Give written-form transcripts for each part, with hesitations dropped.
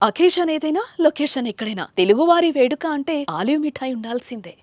Occasion ఏదైనా location ఎక్కడైనా తెలుగువారి వేడుక అంటే ఆలివ్ మిఠాయి ఉండాల్సిందే.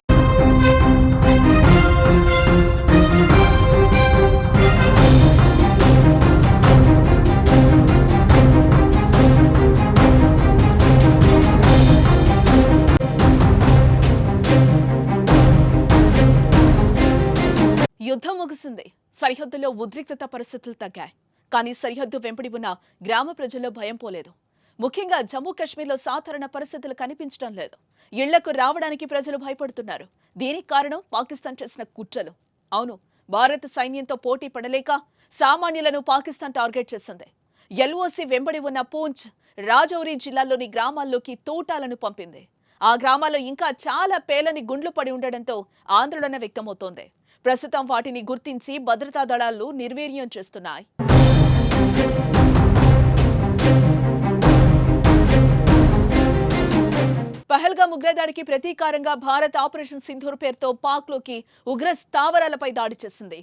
యుద్ధం ముగిసింది. సరిహద్దులో ఉద్రిక్తత పరిస్థితులు తగ్గాయి. కానీ సరిహద్దు వెంబడి ఉన్న గ్రామ ప్రజల్లో భయం పోలేదు. ముఖ్యంగా జమ్మూ కాశ్మీర్లో సాధారణ పరిస్థితులు కనిపించడం లేదు. ఇళ్లకు రావడానికి ప్రజలు భయపడుతున్నారు. దీనికి కారణం పాకిస్తాన్ చేసిన కుట్రలు. అవును, భారత సైన్యంతో పోటీ పడలేక సామాన్యులను పాకిస్తాన్ టార్గెట్ చేసింది. ఎల్ఓసి వెంబడి ఉన్న పూంచ్, రాజౌరి జిల్లాల్లోని గ్రామాల్లోకి తూటాలను పంపింది. ఆ గ్రామాల్లో ఇంకా చాలా పేలని గుండ్లు పడి ఉండడంతో ఆందోళన వ్యక్తమవుతోంది. ప్రస్తుతం వాటిని గుర్తించి భద్రతా దళాలు నిర్వీర్యం చేస్తున్నాయి. పహల్గామ్ ఉగ్రదాడికి ప్రతీకారంగా భారత్ ఆపరేషన్ సింధూర్ పేరుతో పాక్లోకి ఉగ్ర స్థావరాలపై దాడి చేసింది.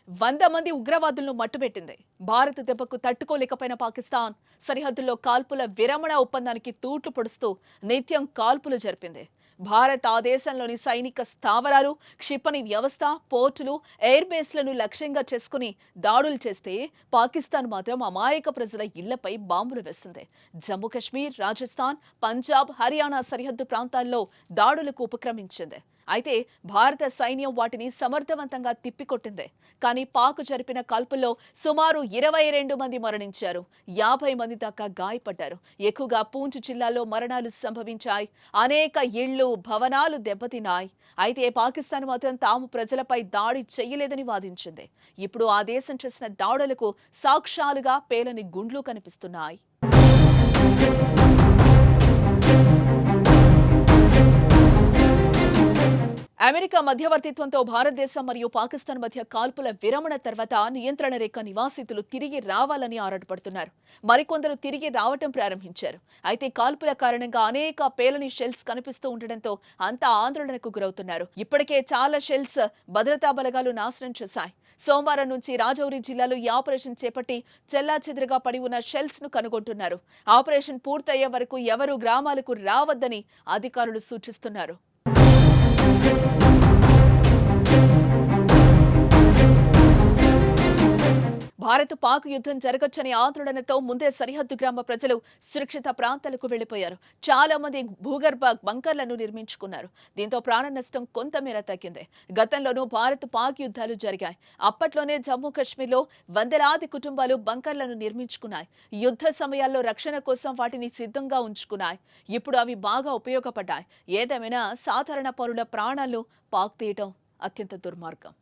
100 మంది ఉగ్రవాదులను మట్టుబెట్టింది. భారత్ దెబ్బకు తట్టుకోలేకపోయిన పాకిస్తాన్ సరిహద్దుల్లో కాల్పుల విరమణ ఒప్పందానికి తూట్లు పొడుస్తూ నిత్యం కాల్పులు జరిపింది. భారత్ ఆ దేశంలోని సైనిక స్థావరాలు, క్షిపణి వ్యవస్థ, పోర్టులు, ఎయిర్ బేస్లను లక్ష్యంగా చేసుకుని దాడులు చేస్తే పాకిస్తాన్ మాత్రం అమాయక ప్రజల ఇళ్లపై బాంబులు వేసింది. జమ్మూ కాశ్మీర్, రాజస్థాన్, పంజాబ్, హర్యానా సరిహద్దు ప్రాంతాల్లో దాడులకు ఉపక్రమించింది. అయితే భారత సైన్యం వాటిని సమర్థవంతంగా తిప్పికొట్టింది. కానీ పాక్ జరిపిన కాల్పుల్లో సుమారు 22 మంది మరణించారు. 50 మంది దాకా గాయపడ్డారు. ఎక్కువగా పూంచ్ జిల్లాలో మరణాలు సంభవించాయి. అనేక ఇళ్లు, భవనాలు దెబ్బతిన్నాయి. అయితే పాకిస్తాన్ మాత్రం తాము ప్రజలపై దాడి చేయలేదని వాదించింది. ఇప్పుడు ఆ దేశం చేసిన దాడులకు సాక్ష్యాలుగా పేలని గుండ్లు కనిపిస్తున్నాయి. అమెరికా మధ్యవర్తిత్వంతో భారతదేశం మరియు పాకిస్తాన్ మధ్య కాల్పుల విరమణ తర్వాత నియంత్రణ రేఖ నివాసితులు తిరిగి రావాలని ఆరాటపడుతున్నారు. మరికొందరు తిరిగి రావటం ప్రారంభించారు. అయితే కాల్పుల కారణంగా అనేక పేలని షెల్స్ కనిపిస్తూ ఉండడంతో అంతా ఆందోళనకు గురవుతున్నారు. ఇప్పటికే చాలా షెల్స్ భద్రతా బలగాలు నాశనం చేశాయి. సోమవారం నుంచి రాజౌరి జిల్లాలో ఈ ఆపరేషన్ చేపట్టి చెల్లాచెదురుగా పడి ఉన్న షెల్స్ ను కనుగొంటున్నారు. ఆపరేషన్ పూర్తయ్యే వరకు ఎవరూ గ్రామాలకు రావద్దని అధికారులు సూచిస్తున్నారు. భారత్ పాక్ యుద్ధం జరగొచ్చని ఆందోళనతో ముందే సరిహద్దు గ్రామ ప్రజలు సురక్షిత ప్రాంతాలకు వెళ్లిపోయారు. చాలా మంది భూగర్భ బంకర్లను నిర్మించుకున్నారు. దీంతో ప్రాణ నష్టం కొంతమేర తగ్గింది. గతంలోనూ భారత్ పాక్ యుద్ధాలు జరిగాయి. అప్పట్లోనే జమ్మూ కాశ్మీర్లో వందలాది కుటుంబాలు బంకర్లను నిర్మించుకున్నాయి. యుద్ధ సమయాల్లో రక్షణ కోసం వాటిని సిద్ధంగా ఉంచుకున్నాయి. ఇప్పుడు అవి బాగా ఉపయోగపడ్డాయి. ఏదేమైనా సాధారణ పౌరుల ప్రాణాలను పాక్ తీయటం అత్యంత దుర్మార్గం.